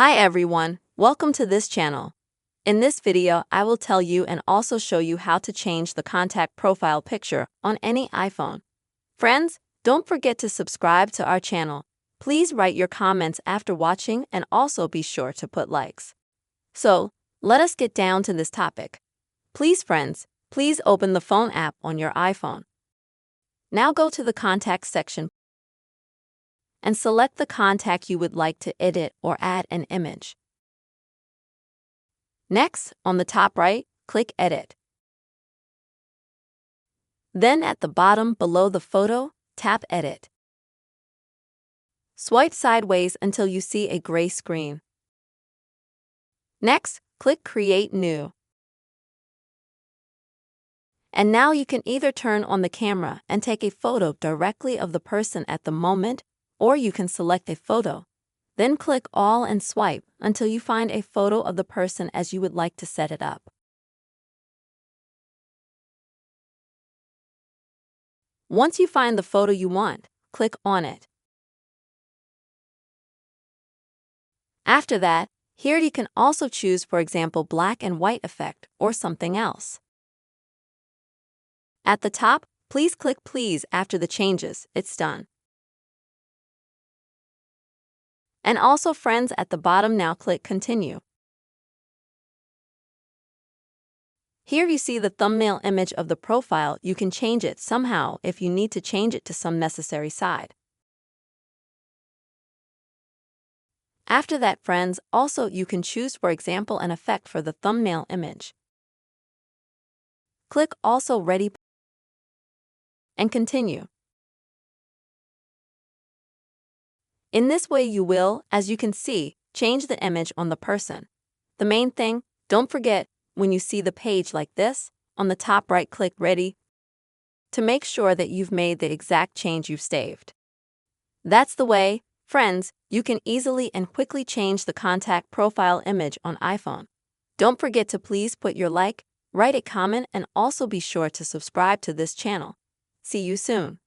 Hi everyone, welcome to this channel. In this video, I will tell you and also show you how to change the contact profile picture on any iPhone. Friends, don't forget to subscribe to our channel. Please write your comments after watching and also be sure to put likes. So, let us get down to this topic. Please open the phone app on your iPhone. Now go to the Contacts section and select the contact you would like to edit or add an image. Next, on the top right, click Edit. Then at the bottom below the photo, tap Edit. Swipe sideways until you see a gray screen. Next, click Create New. And now you can either turn on the camera and take a photo directly of the person at the moment, or you can select a photo. Then click All and swipe until you find a photo of the person as you would like to set it up. Once you find the photo you want, click on it. After that, here you can also choose, for example, black and white effect or something else. At the top, please click Please after the changes, it's done. And also friends, at the bottom now click Continue. Here you see the thumbnail image of the profile. You can change it somehow if you need to change it to some necessary side. After that, friends, also you can choose, for example, an effect for the thumbnail image. Click also Ready and continue. In this way you will, as you can see, change the image on the person. The main thing, don't forget, when you see the page like this, on the top right click Ready to make sure that you've made the exact change you've saved. That's the way, friends, you can easily and quickly change the contact profile image on iPhone. Don't forget to please put your like, write a comment, and also be sure to subscribe to this channel. See you soon.